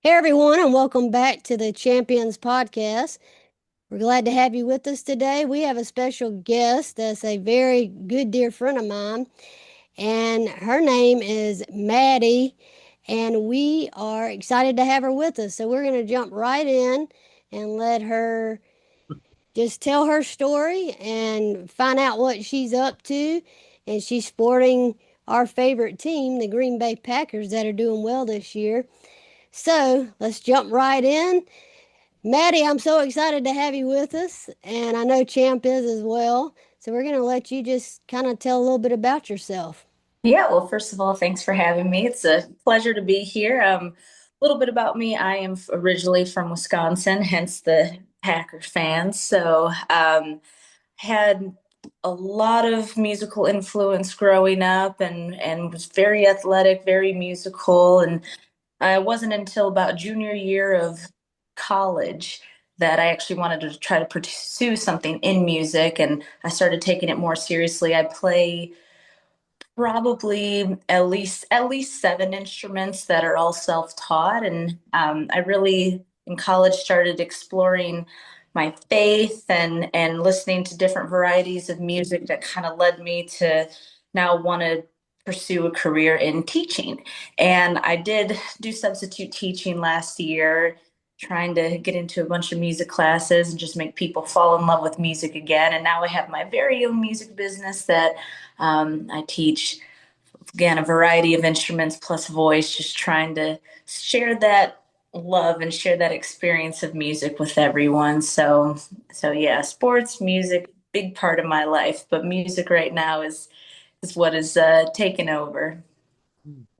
Hey everyone, and welcome back to the Champions Podcast. We're glad to have you with us today. We have a special guest that's a very good dear friend of mine, and her name is Maddy, and we are excited to have her with us. So we're going to jump right in and let her just tell her story and find out what she's up to. And she's sporting our favorite team, the Green Bay Packers, that are doing well this year. So let's jump right in. Maddy, I'm so excited to have you with us, and I know Champ is as well. So we're going to let you just kind of tell a little bit about yourself. Yeah, well, first of all, thanks for having me. It's a pleasure to be here. A little bit about me. I am originally from Wisconsin, hence the Packers fans. Had a lot of musical influence growing up and was very athletic, very musical. And it wasn't until about junior year of college that I actually wanted to try to pursue something in music, and I started taking it more seriously. I play probably at least seven instruments that are all self-taught, and I really in college started exploring my faith and listening to different varieties of music that kind of led me to now want to pursue a career in teaching. And I did do substitute teaching last year, trying to get into a bunch of music classes and just make people fall in love with music again. And now I have my very own music business that I teach, again, a variety of instruments plus voice, just trying to share that love and share that experience of music with everyone. So yeah, sports, music, big part of my life, but music right now is what is taken over.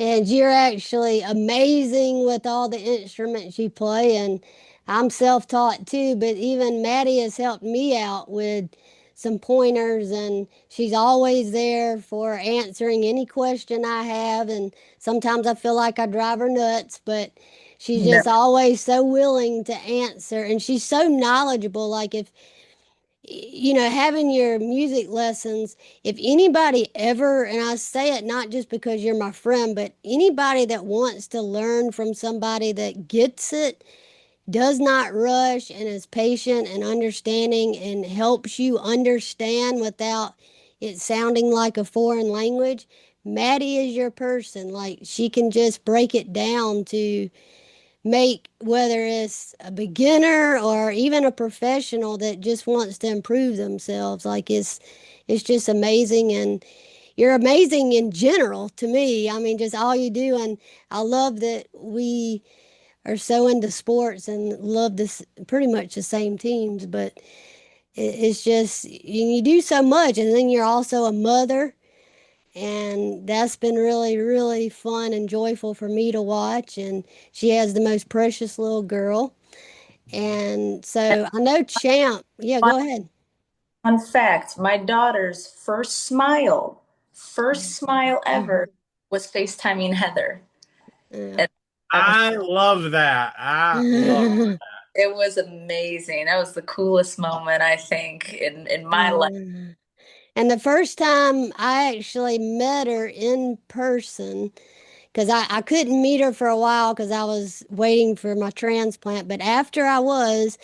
And you're actually amazing with all the instruments you play. And I'm self taught too, but even Maddie has helped me out with some pointers. And she's always there for answering any question I have. And sometimes I feel like I drive her nuts, but she's No, just always so willing to answer. And she's so knowledgeable. Like, if having your music lessons, if anybody ever, and I say it not just because you're my friend, but anybody that wants to learn from somebody that gets it, does not rush, and is patient and understanding and helps you understand without it sounding like a foreign language, Maddie is your person. Like, she can just break it down to make, whether it's a beginner or even a professional that just wants to improve themselves. Like, it's just amazing. And you're amazing in general to me. I mean, just all you do. And I love that we are so into sports and love this pretty much the same teams, but it's just you do so much. And then you're also a mother, and that's been really, really fun and joyful for me to watch. And she has the most precious little girl. And so I know Champ. Yeah, fun, go ahead. fun fact, my daughter's first smile ever was FaceTiming Heather. Yeah. And I was I love that. I love. It was amazing. That was the coolest moment, I think, in my life. And the first time I actually met her in person, because I couldn't meet her for a while because I was waiting for my transplant. But after I was,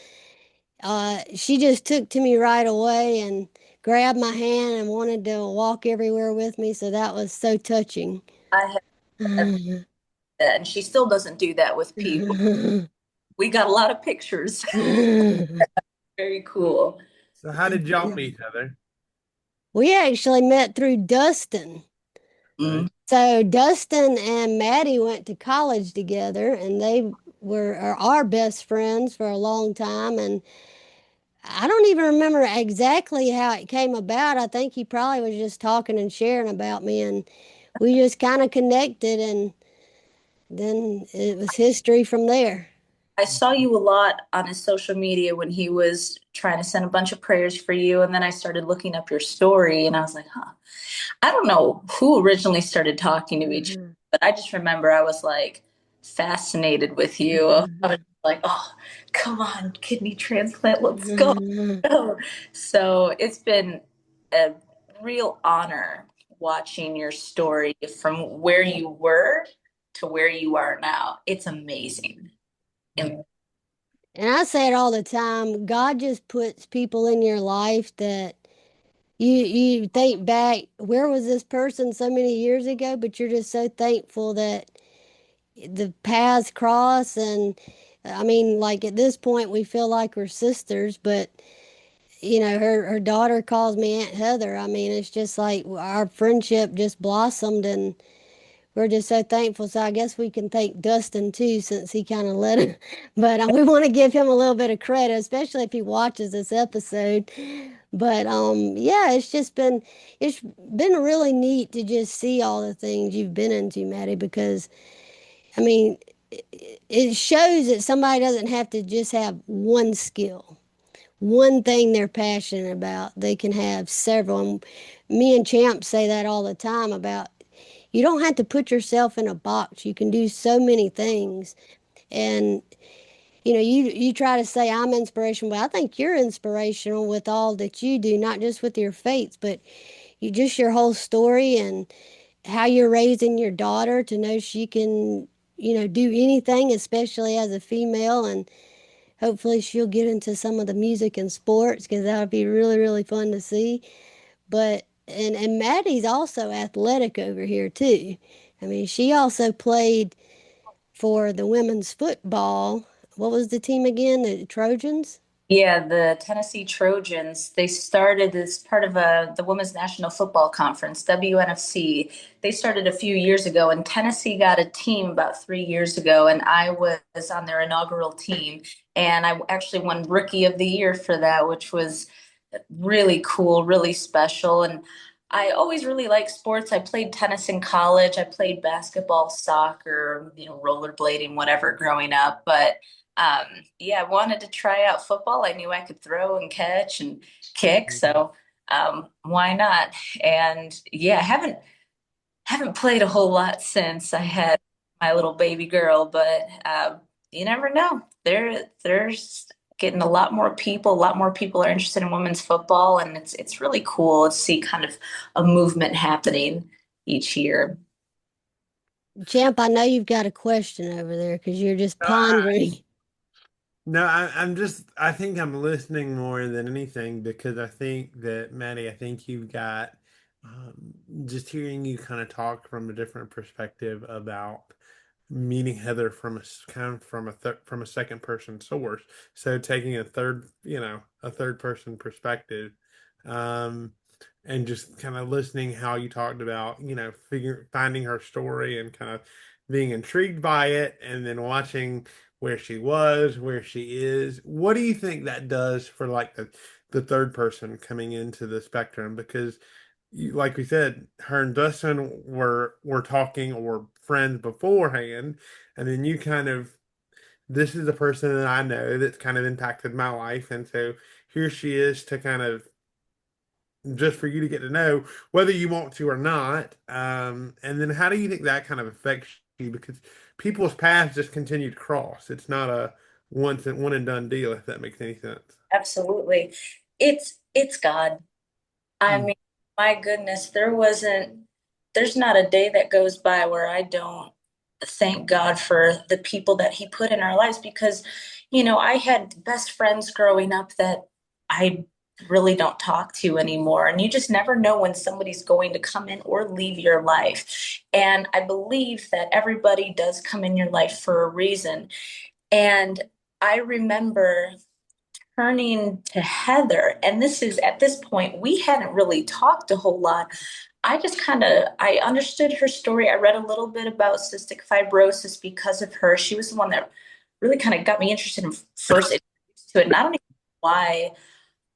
she just took to me right away and grabbed my hand and wanted to walk everywhere with me. So that was so touching. I have that, and she still doesn't do that with people. We got a lot of pictures. Very cool. So how did y'all meet, Heather? We actually met through Dustin. Mm. Okay. So Dustin and Maddie went to college together, and they were are our best friends for a long time. And I don't even remember exactly how it came about. I think he probably was just talking and sharing about me, and we just kind of connected, and then it was history from there. I saw you a lot on his social media when he was trying to send a bunch of prayers for you, and then I started looking up your story, and I was like, huh. I don't know who originally started talking to each other, Mhm. but I just remember I was like fascinated with you. I was like, oh, come on, kidney transplant, let's go. So it's been a real honor watching your story from where you were to where you are now. It's amazing. And And I say it all the time. God just puts people in your life that you think back, where was this person so many years ago? But you're just so thankful that the paths cross. And I mean, like at this point, we feel like we're sisters, but her daughter calls me Aunt Heather. I mean, it's just like our friendship just blossomed, and we're just so thankful. So I guess we can thank Dustin too, since he kind of let him. But we want to give him a little bit of credit, especially if he watches this episode. But yeah, it's been really neat to just see all the things you've been into, Maddie, because I mean, it shows that somebody doesn't have to just have one skill, one thing they're passionate about. They can have several. And me and Champ say that all the time about you don't have to put yourself in a box. You can do so many things. And you try to say I'm inspirational, but I think you're inspirational with all that you do, not just with your fates, but you just your whole story and how you're raising your daughter to know she can, do anything, especially as a female. And hopefully she'll get into some of the music and sports because that would be really, really fun to see. But and Maddie's also athletic over here too. I mean, she also played for the women's football. What was the team again? The Trojans? yeah, the Tennessee Trojans, they started as part of the Women's National Football Conference, WNFC. They started a few years ago, and Tennessee got a team about 3 years ago, and I was on their inaugural team. And I actually won Rookie of the Year for that, which was really cool, really special. And I always really liked sports. I played tennis in college. I played basketball, soccer, rollerblading, whatever growing up. But um, yeah, I wanted to try out football. I knew I could throw and catch and kick, so why not? And yeah, I haven't played a whole lot since I had my little baby girl, but you never know. There's getting a lot more people are interested in women's football, and it's really cool to see kind of a movement happening each year. Champ, I know you've got a question over there because you're just pondering. No, I think I'm listening more than anything because I think that, Maddie, I think you've got just hearing you kind of talk from a different perspective about meeting Heather from kind of from a second person source. So taking a third person perspective, um, and just kind of listening how you talked about, finding her story and kind of being intrigued by it, and then watching where she was, where she is. What do you think that does for like the third person coming into the spectrum? Because like we said, her and Dustin were talking or were friends beforehand, and then you kind of this is the person that I know that's kind of impacted my life, and so here she is to kind of just for you to get to know whether you want to or not. And then how do you think that kind of affects you? Because people's paths just continue to cross. It's not a one and done deal, if that makes any sense. Absolutely. It's God. I Mm. mean, my goodness, there's not a day that goes by where I don't thank God for the people that He put in our lives because, I had best friends growing up that I really don't talk to anymore. And you just never know when somebody's going to come in or leave your life. And I believe that everybody does come in your life for a reason. And I remember turning to Heather, and this is at this point, we hadn't really talked a whole lot. I understood her story. I read a little bit about cystic fibrosis because of her. She was the one that really kind of got me interested in first introduced to it. And I don't know why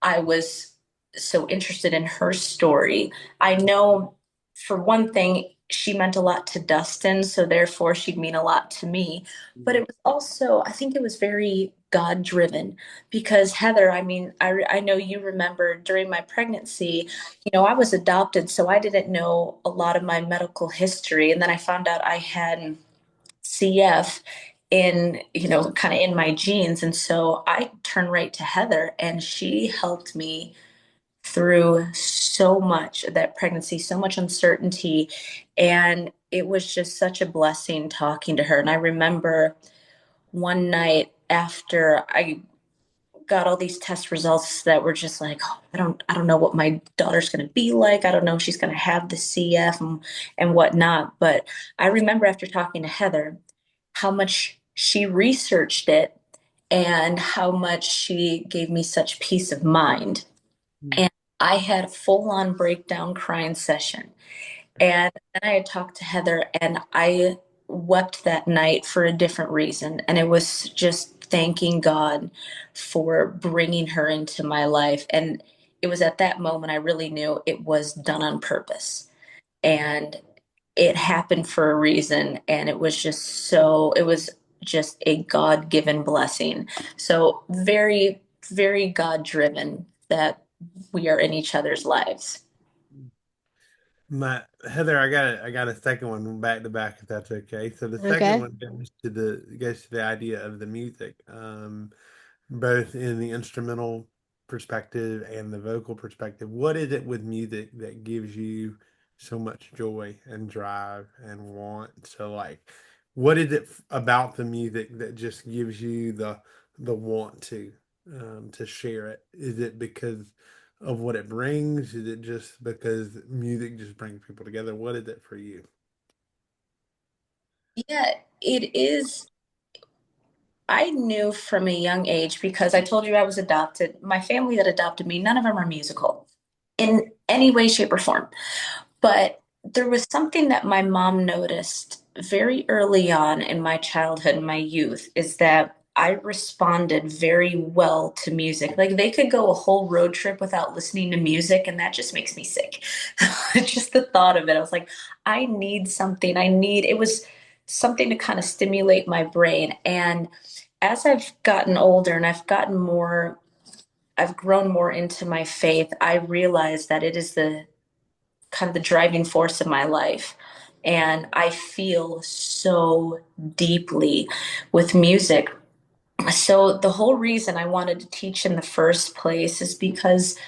I was so interested in her story. I know for one thing, she meant a lot to Dustin, so therefore she'd mean a lot to me. But it was also, I think it was very God driven because Heather, I mean, I know you remember during my pregnancy, I was adopted, so I didn't know a lot of my medical history. And then I found out I had CF kind of in my genes. And so I turned right to Heather, and she helped me through so much of that pregnancy, so much uncertainty. And it was just such a blessing talking to her. And I remember one night after I got all these test results that were just like, oh, I don't know what my daughter's going to be like. I don't know if she's going to have the CF and whatnot. But I remember after talking to Heather, how much she researched it and how much she gave me such peace of mind. And I had a full on breakdown crying session. And then I had talked to Heather, and I wept that night for a different reason. And it was just thanking God for bringing her into my life. And it was at that moment I really knew it was done on purpose. And it happened for a reason. And it was just a God given blessing. So, very, very God driven that we are in each other's lives. My Heather, I got a second one back to back if that's okay. So the second Okay. one goes to the idea of the music, both in the instrumental perspective and the vocal perspective. What is it with music that gives you so much joy and drive and want? So like, what is it about the music that just gives you the want to share it? Is it because of what it brings? Is it just because music just brings people together? What is it for you? Yeah, it is. I knew from a young age because I told you I was adopted. My family that adopted me, none of them are musical in any way, shape, or form. But there was something that my mom noticed very early on in my childhood and my youth is that I responded very well to music. Like they could go a whole road trip without listening to music, and that just makes me sick. Just the thought of it. I was like, I need something. It was something to kind of stimulate my brain. And as I've gotten older and I've grown more into my faith, I realized that it is the kind of the driving force of my life. And I feel so deeply with music. So the whole reason I wanted to teach in the first place is because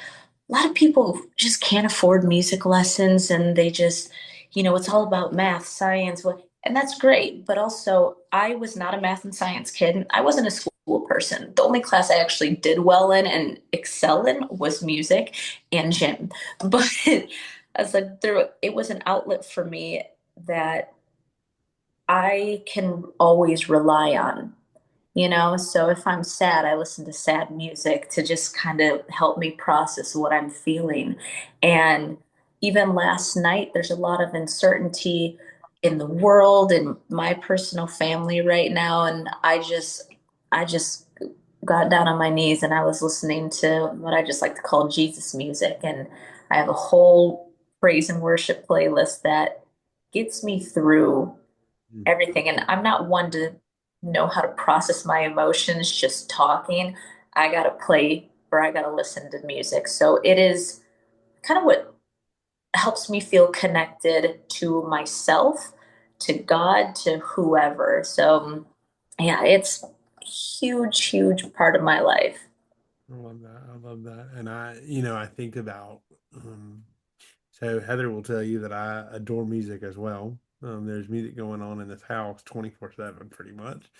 a lot of people just can't afford music lessons and they just, it's all about math, science, and that's great. But also, I was not a math and science kid. I wasn't a school person. The only class I actually did well in and excel in was music and gym. But I was like, it was an outlet for me that I can always rely on. So if I'm sad, I listen to sad music to just kind of help me process what I'm feeling. And even last night, there's a lot of uncertainty in the world and my personal family right now. And I just got down on my knees and I was listening to what I just like to call Jesus music. And I have a whole praise and worship playlist that gets me through everything. And I'm not one to know how to process my emotions just talking. I got to play or I got to listen to music. So it is kind of what helps me feel connected to myself, to God, to whoever. So yeah, it's a huge, huge part of my life. I love that. I love that. And I think about, so Heather will tell you that I adore music as well. There's music going on in this house 24/7, pretty much.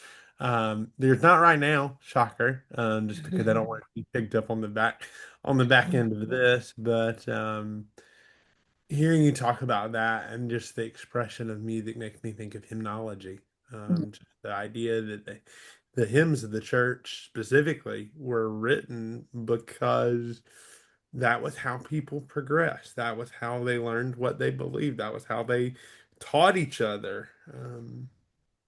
There's not right now, shocker, just because I don't want to be picked up on the back end of this. But hearing you talk about that and just the expression of music makes me think of hymnology. Just the idea that the hymns of the church specifically were written because that was how people progressed. That was how they learned what they believed. That was how they taught each other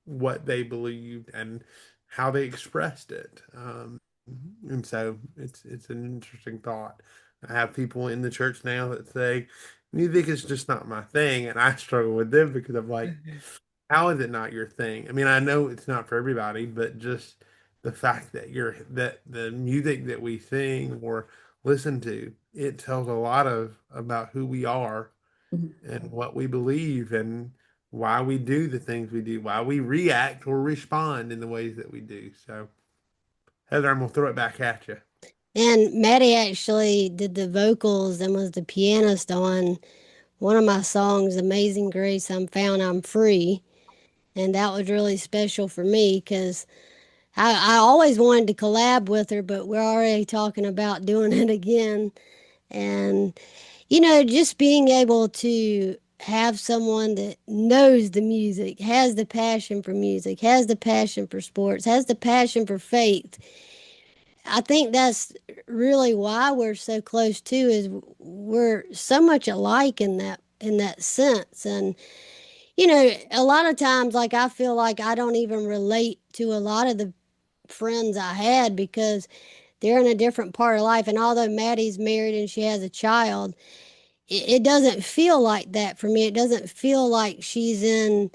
what they believed and how they expressed it. And so it's an interesting thought. I have people in the church now that say music is just not my thing, and I struggle with them because I'm like, how is it not your thing? I mean, I know it's not for everybody, but just the fact that that the music that we sing or listen to, it tells a lot of about who we are and what we believe and why we do the things we do, why we react or respond in the ways that we do. So, Heather, I'm gonna throw it back at you. And Maddie actually did the vocals and was the pianist on one of my songs, Amazing Grace, I'm Found, I'm Free. And that was really special for me because I always wanted to collab with her, but we're already talking about doing it again. And, just being able to have someone that knows the music, has the passion for music, has the passion for sports, has the passion for faith. I think that's really why we're so close too, is we're so much alike in that sense. And a lot of times, like, I feel like I don't even relate to a lot of the friends I had because they're in a different part of life. And although Maddie's married and she has a child, it doesn't feel like that for me. It doesn't feel like she's in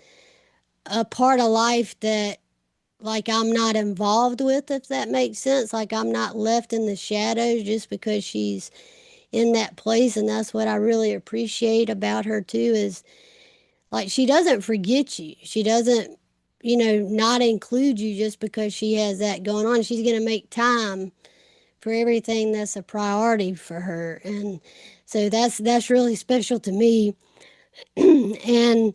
a part of life that, like, I'm not involved with, if that makes sense. Like, I'm not left in the shadows just because she's in that place. And that's what I really appreciate about her too, is like, she doesn't forget you. She doesn't, not include you just because she has that going on. She's going to make time for everything that's a priority for her. And so that's really special to me. And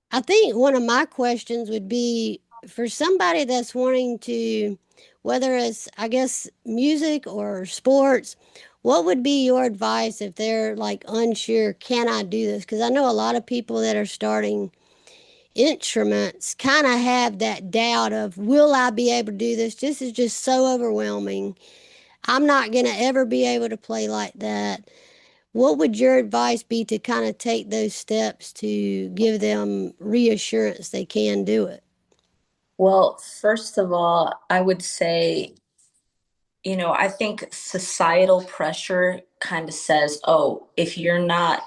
I think one of my questions would be, for somebody that's wanting to, whether it's, I guess, music or sports, what would be your advice if they're like unsure, can I do this? Because I know a lot of people that are starting instruments kind of have that doubt of, will I be able to do this? This is just so overwhelming. I'm not going to ever be able to play like that. What would your advice be to kind of take those steps to give them reassurance they can do it? Well, first of all, I would say, I think societal pressure kind of says, oh, if you're not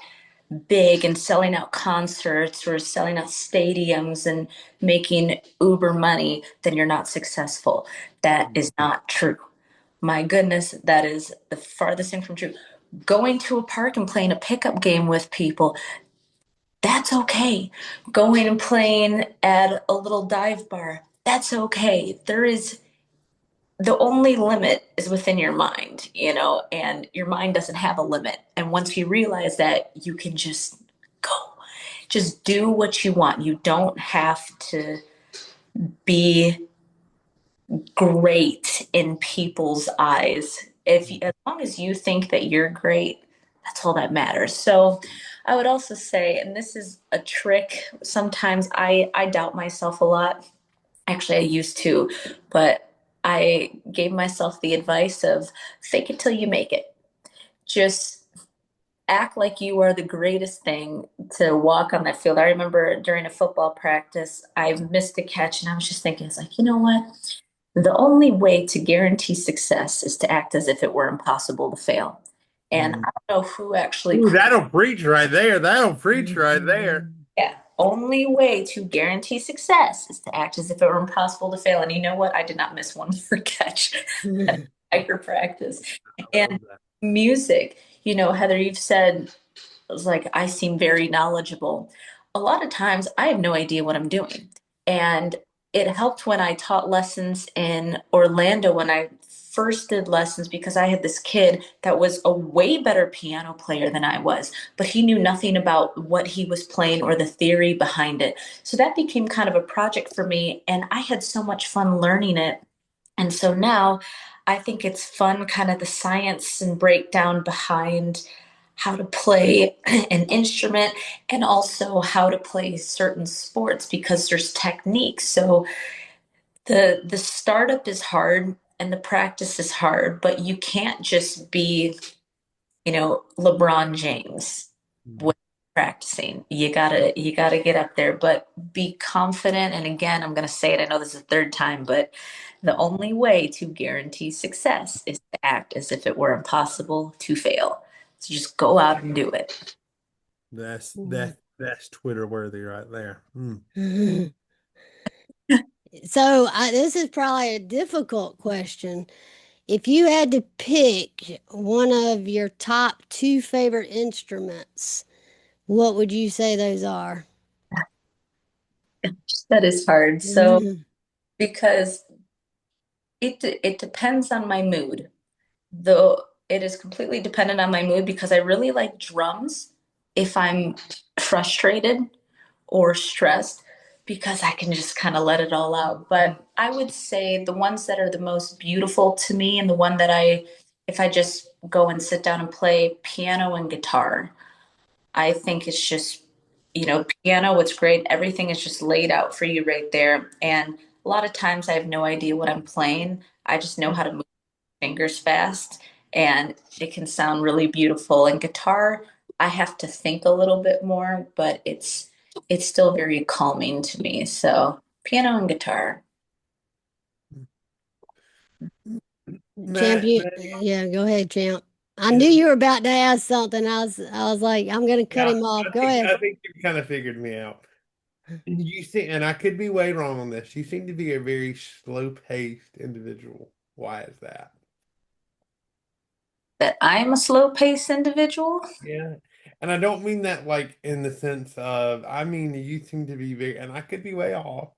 big and selling out concerts or selling out stadiums and making Uber money, then you're not successful. That is not true. My goodness, that is the farthest thing from true. Going to a park and playing a pickup game with people, that's okay. Going and playing at a little dive bar, that's okay. The only limit is within your mind, and your mind doesn't have a limit. And once you realize that, you can go, just do what you want. You don't have to be great in people's eyes. As long as you think that you're great, that's all that matters. So I would also say, and this is a trick, sometimes I doubt myself a lot. Actually, I used to, but I gave myself the advice of fake it till you make it. Just act like you are the greatest thing to walk on that field. I remember during a football practice, I missed a catch and I was just thinking, it's like, you know what? The only way to guarantee success is to act as if it were impossible to fail. And Mm. I don't know who actually Ooh, that'll preach right there. That'll preach right there. yeah, only way to guarantee success is to act as if it were impossible to fail. And you know what? I did not miss one more catch at hiker practice. I And love that. music, Heather, you've said, it was like, I seem very knowledgeable. A lot of times I have no idea what I'm doing. And it helped when I taught lessons in Orlando when I first did lessons because I had this kid that was a way better piano player than I was, but he knew nothing about what he was playing or the theory behind it. So that became kind of a project for me. And I had so much fun learning it. And so now I think it's fun, kind of the science and breakdown behind how to play an instrument and also how to play certain sports because there's techniques. So the startup is hard and the practice is hard, but you can't just be, LeBron James Mm. with practicing. You gotta get up there, but be confident. And again, I'm gonna say it, I know this is the third time, but the only way to guarantee success is to act as if it were impossible to fail. So just go out and do it. That's Twitter worthy right there. Mm. So this is probably a difficult question. If you had to pick one of your top two favorite instruments, what would you say those are? That is hard. So because it depends on my mood. Though it is completely dependent on my mood because I really like drums if I'm frustrated or stressed. because I can just kind of let it all out. But I would say the ones that are the most beautiful to me, and the one that if I just go and sit down and play piano and guitar, I think it's just, piano, it's great. Everything is just laid out for you right there. And a lot of times I have no idea what I'm playing. I just know how to move fingers fast, and it can sound really beautiful. And guitar, I have to think a little bit more, but it's still very calming to me. So piano and guitar. Matt, Champion, Maddie, yeah, go ahead, champ. I knew yeah, you were about to ask something. I was like, I'm gonna cut yeah, him off. Go ahead. I think you kind of figured me out. You see, and I could be way wrong on this. You seem to be a very slow-paced individual. Why is that? That I'm a slow paced individual. Yeah. And I don't mean that like in the sense of, I mean, you seem to be very, and I could be way off.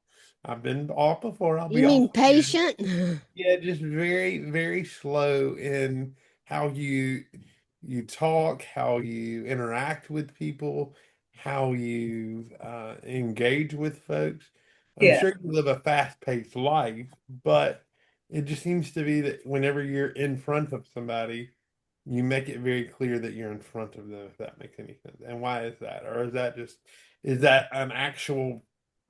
I've been off before, I'll You be off mean again. patient? Yeah, just very, very slow in how you talk, how you interact with people, how you engage with folks. I'm Yeah. sure you live a fast-paced life, but it just seems to be that whenever you're in front of somebody, you make it very clear that you're in front of them, if that makes any sense. And why is that? Or is that an actual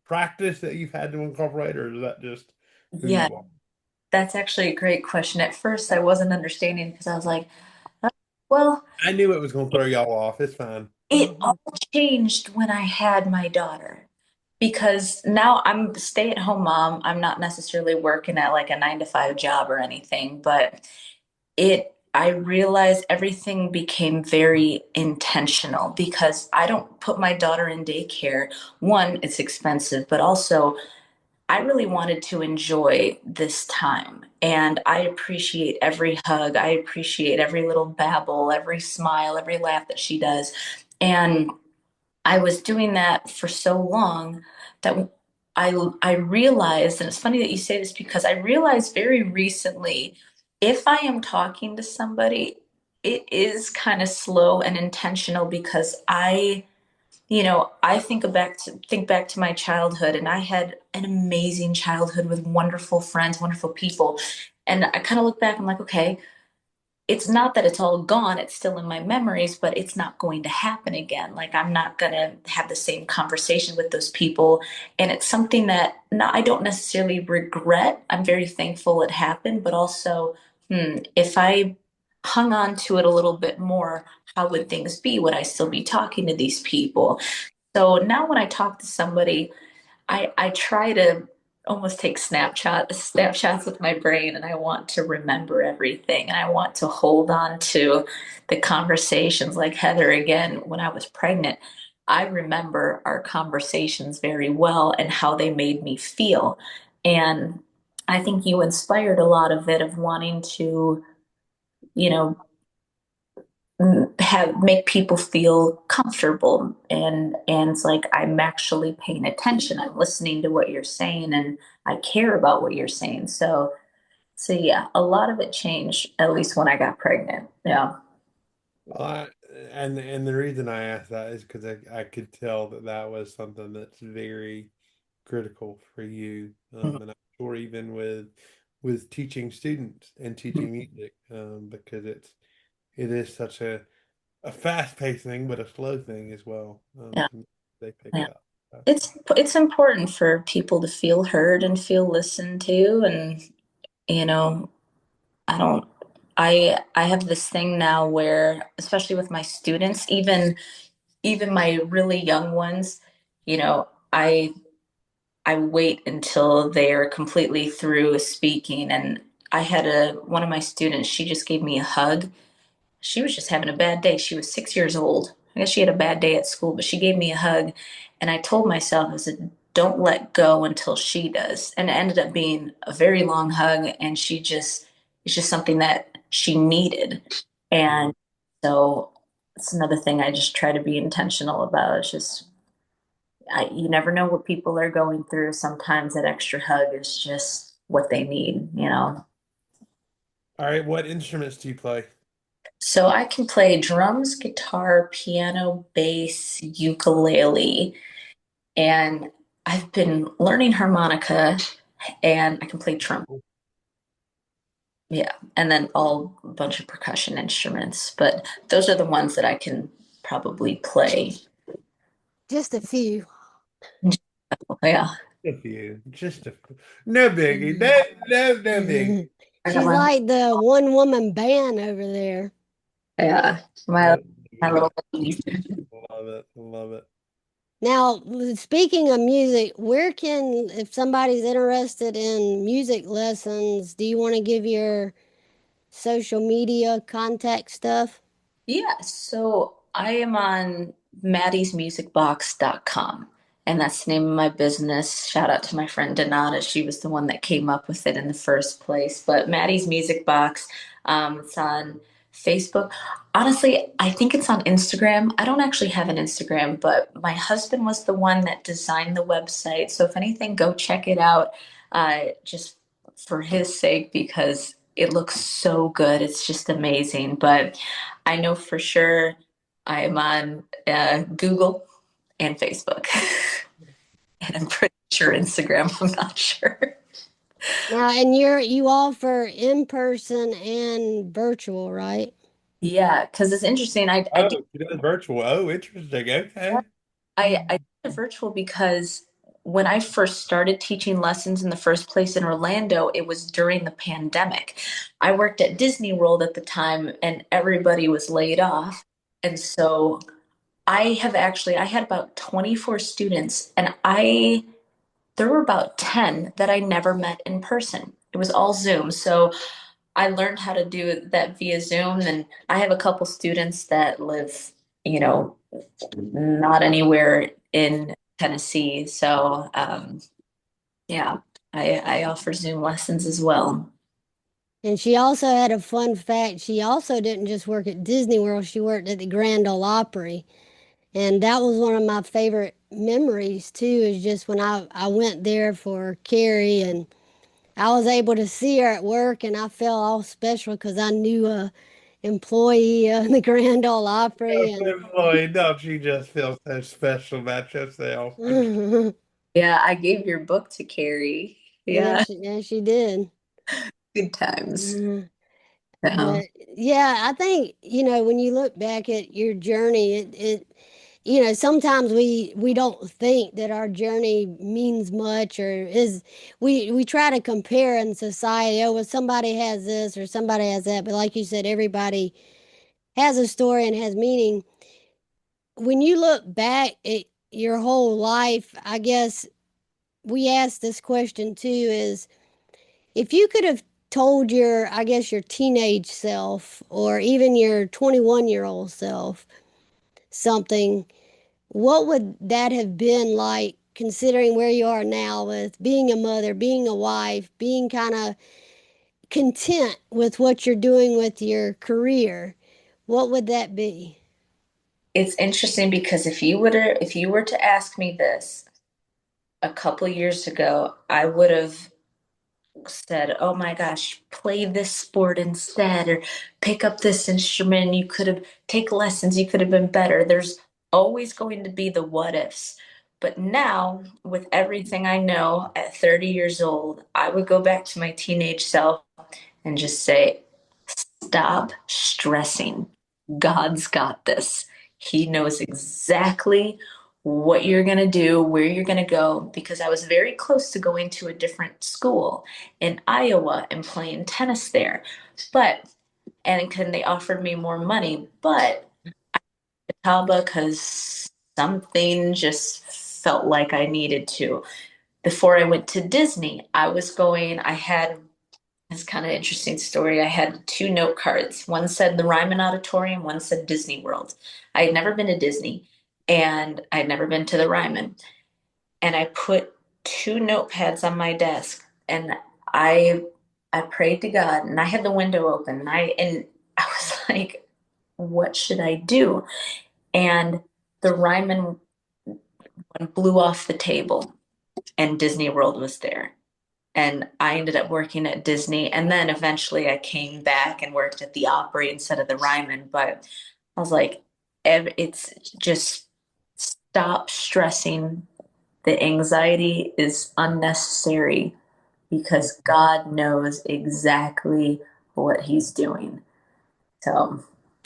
practice that you've had to incorporate, or is that just who Yeah, you are? that's actually a great question. At first, I wasn't understanding because I was like, "Oh, well, I knew it was going to throw y'all off. It's fine. it all changed when I had my daughter." Because now I'm a stay-at-home mom. I'm not necessarily working at like a 9 to 5 job or anything, but I realized everything became very intentional because I don't put my daughter in daycare. One, it's expensive, but also I really wanted to enjoy this time. And I appreciate every hug. I appreciate every little babble, every smile, every laugh that she does. And I was doing that for so long that I realized, and it's funny that you say this because I realized very recently, if I am talking to somebody, it is kind of slow and intentional because I think back to my childhood, and I had an amazing childhood with wonderful friends, wonderful people. And I kind of look back, I'm like, okay, it's not that it's all gone, it's still in my memories, but it's not going to happen again. Like I'm not going to have the same conversation with those people. And it's something that I don't necessarily regret. I'm very thankful it happened, but also, if I hung on to it a little bit more, how would things be? Would I still be talking to these people? So now when I talk to somebody, I try to almost take snapshots with my brain, and I want to remember everything, and I want to hold on to the conversations. Like Heather, again, when I was pregnant, I remember our conversations very well and how they made me feel. And I think you inspired a lot of it, of wanting to, you know, have make people feel comfortable, and it's like I'm actually paying attention, I'm listening to what you're saying, and I care about what you're saying. So yeah, a lot of it changed, at least when I got pregnant. Yeah. Well, and the reason I asked that is because I could tell that that was something that's very critical for you, Mhm. and I'm sure even with teaching students and teaching music, because it is such a fast-paced thing, but a slow thing as well. Yeah. They pick Yeah. up. So, It's important for people to feel heard and feel listened to. And you know I don't I have this thing now where, especially with my students, even my really young ones, you know, I wait until they're completely through speaking. And I had one of my students, she just gave me a hug. She was just having a bad day. She was 6 years old. I guess she had a bad day at school, but she gave me a hug. And I told myself, I said, don't let go until she does. And it ended up being a very long hug. And it's just something that she needed. mm. And so it's another thing I just try to be intentional about. It's just, you never know what people are going through. Sometimes that extra hug is just what they need. All right, what instruments do you play? So I can play drums, guitar, piano, bass, ukulele, and I've been learning harmonica and I can play trumpet. Yeah, and then all a bunch of percussion instruments, but those are the ones that I can probably play. Just a few. Yeah. A few, just a few. No biggie. No biggie. I got She's like the one woman band over there. yeah, my Yep. my Yep. little lady. Love it. Love it. Now, speaking of music, where can, if somebody's interested in music lessons, do you want to give your social media contact stuff? Yeah, so I am on maddysmusicbox.com, and that's the name of my business. Shout out to my friend Donata. She was the one that came up with it in the first place. But Maddie's Music Box, it's on Facebook. Honestly, I think it's on Instagram. I don't actually have an Instagram, but my husband was the one that designed the website. So if anything, go check it out, just for his sake, because it looks so good. It's just amazing. But I know for sure I am on Google and Facebook. And I'm pretty sure Instagram, I'm not sure. Now, and you offer in person and virtual, right? Yeah, because it's interesting. Oh, you did virtual. Oh, interesting. Okay. I did the virtual because when I first started teaching lessons in the first place in Orlando, it was during the pandemic. I worked at Disney World at the time and everybody was laid off. And so I had about 24 students and there were about 10 that I never met in person. It was all Zoom. So I learned how to do that via Zoom. And I have a couple students that live, you know, not anywhere in Tennessee. So, yeah, I offer Zoom lessons as well. And she also had a fun fact. She also didn't just work at Disney World, she worked at the Grand Ole Opry. And that was one of my favorite memories too, is just when I went there for Carrie and I was able to see her at work and I felt all special because I knew a employee of the Grand Ole Opry and Lloyd, don't you just feel so special about yourself? Yeah, I gave your book to Carrie. Yeah, yeah, she did. good times. But Um, yeah, I think, when you look back at your journey, sometimes we don't think that our journey means much or is we try to compare in society, oh, well, somebody has this or somebody has that, but like you said, everybody has a story and has meaning. When you look back at your whole life, I guess we ask this question too, is if you could have told your, I guess, your teenage self or even your 21-year-old self something, what would that have been like considering where you are now with being a mother, being a wife, being kind of content with what you're doing with your career? What would that be? it's interesting because if you were to ask me this a couple years ago, I would have said, "Oh my gosh, play this sport instead, or pick up this instrument. You could have take lessons. You could have been better." There's always going to be the what ifs. But now, with everything I know at 30 years old, I would go back to my teenage self and just say, stop stressing. God's got this. He knows exactly what you're going to do, where you're going to go, because I was very close to going to a different school in Iowa and playing tennis there. But, and they offered me more money, but Catawba, because something just felt like I needed to. Before I went to Disney, I had it's kind of interesting story. I had two note cards. One said the Ryman Auditorium, one said Disney World. I had never been to Disney and I had never been to the Ryman. And I put two notepads on my desk and I I prayed to God and I had the window open and I was like, what should I do? And the Ryman one blew off the table and Disney World was there. And I ended up working at Disney. And then eventually I came back and worked at the Opry instead of the Ryman. But I was like, it's just stop stressing. The anxiety is unnecessary because God knows exactly what he's doing. So,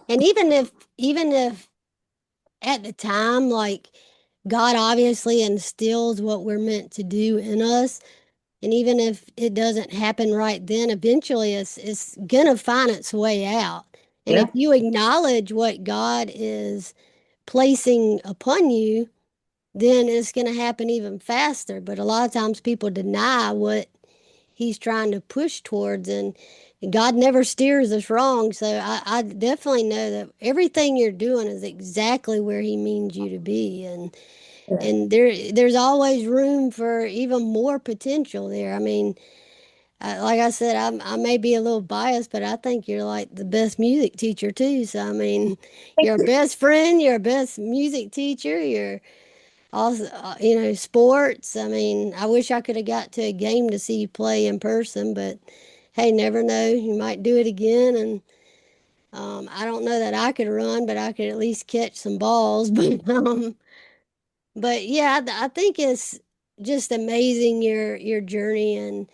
And even if at the time, like, God obviously instills what we're meant to do in us, and even if it doesn't happen right then, eventually it's gonna find its way out. And if yeah, you acknowledge what God is placing upon you, then it's going to happen even faster. But a lot of times people deny what he's trying to push towards, and God never steers us wrong. So I definitely know that everything you're doing is exactly where he means you to be. And there's always room for even more potential there. I mean, like I said, I may be a little biased, but I think you're like the best music teacher too. So I mean, you're a best friend, you're a best music teacher, you're also, sports. I mean, I wish I could have got to a game to see you play in person, but hey, never know. You might do it again. And I don't know that I could run, but I could at least catch some balls. But yeah, I think it's just amazing your journey, and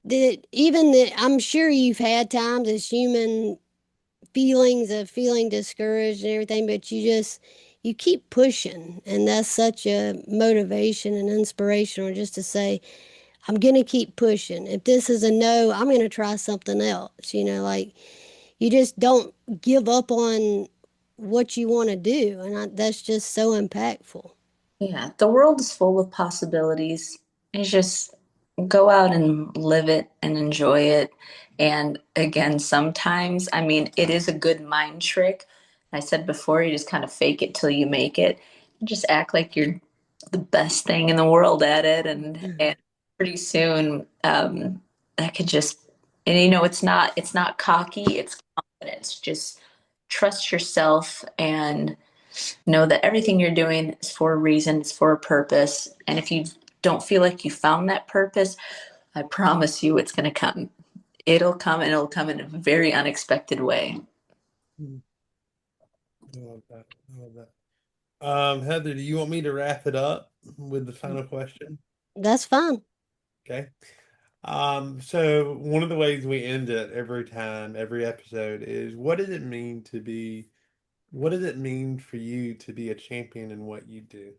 that I'm sure you've had times as human feelings of feeling discouraged and everything, but you keep pushing, and that's such a motivation and inspirational just to say, I'm gonna keep pushing. If this is a no, I'm gonna try something else. Like, you just don't give up on what you want to do, and that's just so impactful. yeah, the world is full of possibilities. It's just go out and live it and enjoy it. And again, sometimes, I mean, it is a good mind trick. I said before, you just kind of fake it till you make it. Just act like you're the best thing in the world at it, and pretty soon, that could just, and it's not cocky, it's confidence. Just trust yourself and know that everything you're doing is for a reason, it's for a purpose. And if you don't feel like you found that purpose, I promise you it's going to come. It'll come, and it'll come in a very unexpected way. Mm, I love that. I love that. Heather, do you want me to wrap it up with the final question? That's fine. Okay. So one of the ways we end it every time, every episode is what does it mean for you to be a champion in what you do?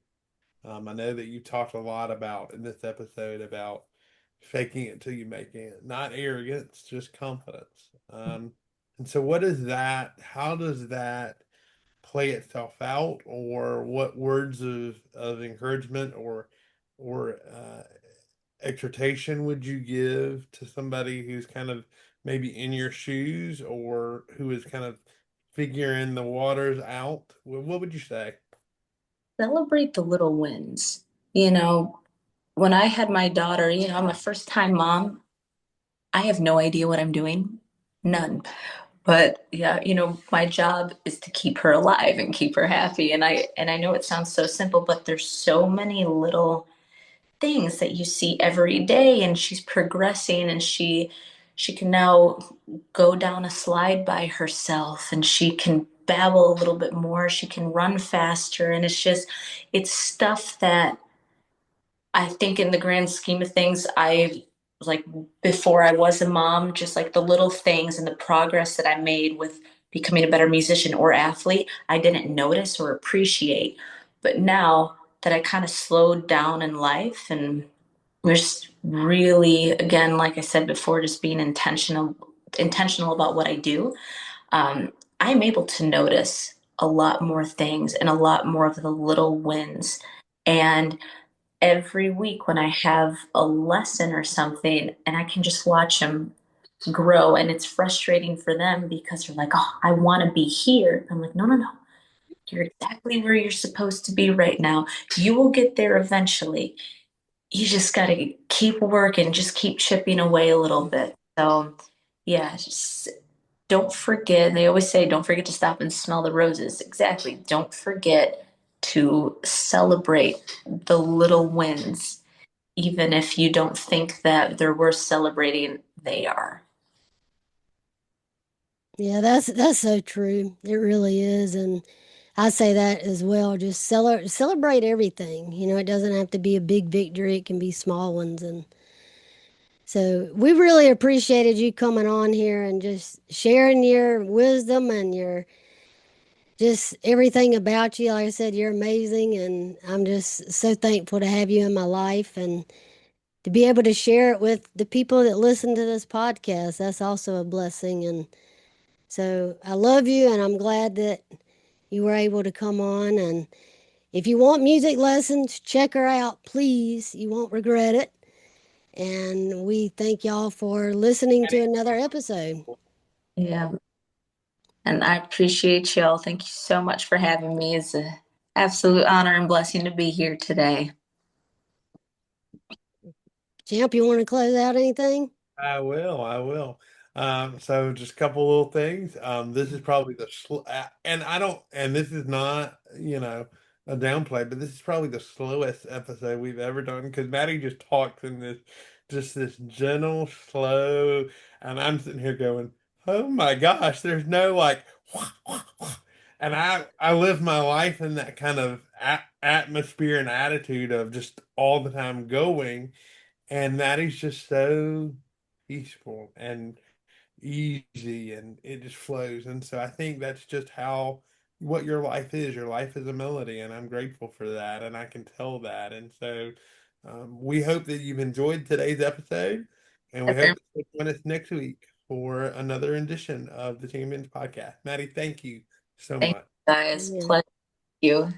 I know that you talked a lot about in this episode about faking it till you make it, not arrogance, just confidence. And so how does that play itself out, or what words of encouragement or exhortation would you give to somebody who's kind of maybe in your shoes or who is kind of figuring the waters out? What would you say? Celebrate the little wins. You know, when I had my daughter, I'm a first time mom. I have no idea what I'm doing. None. But yeah, my job is to keep her alive and keep her happy. And I know it sounds so simple, but there's so many little things that you see every day, and she's progressing, and she can now go down a slide by herself, and she can babble a little bit more, she can run faster, and it's stuff that I think in the grand scheme of things, I like before I was a mom, just like the little things and the progress that I made with becoming a better musician or athlete, I didn't notice or appreciate. But now that I kind of slowed down in life and just really, again, like I said before, just being intentional about what I do, I'm able to notice a lot more things and a lot more of the little wins. And every week when I have a lesson or something and I can just watch them grow, and it's frustrating for them because they're like, oh, I want to be here. I'm like, no, no, no. You're exactly where you're supposed to be right now. You will get there eventually. You just got to keep working, just keep chipping away a little bit. So, yeah, just don't forget. They always say, don't forget to stop and smell the roses. Exactly. Don't forget to celebrate the little wins, even if you don't think that they're worth celebrating, they are. Yeah, that's so true. It really is. And I say that as well. Just celebrate everything. It doesn't have to be a big victory. It can be small ones. And so we really appreciated you coming on here and just sharing your wisdom and your just everything about you. Like I said, you're amazing, and I'm just so thankful to have you in my life and to be able to share it with the people that listen to this podcast. That's also a blessing. And so I love you, and I'm glad that you were able to come on. And if you want music lessons, check her out, please. You won't regret it. And we thank y'all for listening to another episode. Yeah. And I appreciate y'all. Thank you so much for having me. It's an absolute honor and blessing to be here today. Champ, you want to close out anything? I will. I will. So just a couple little things. This is probably and I don't, and this is not, a downplay, but this is probably the slowest episode we've ever done because Maddie just talks in this gentle, slow, and I'm sitting here going, oh my gosh, there's no like, and I live my life in that kind of atmosphere and attitude of just all the time going. And that is just so peaceful and easy and it just flows. And so I think that's just how what your life is. Your life is a melody, and I'm grateful for that. And I can tell that. And so we hope that you've enjoyed today's episode, and we hope that you'll join us next week for another edition of the Champions Podcast. Maddie, thank you so Thank much. you guys. Yeah. Pleasure. You.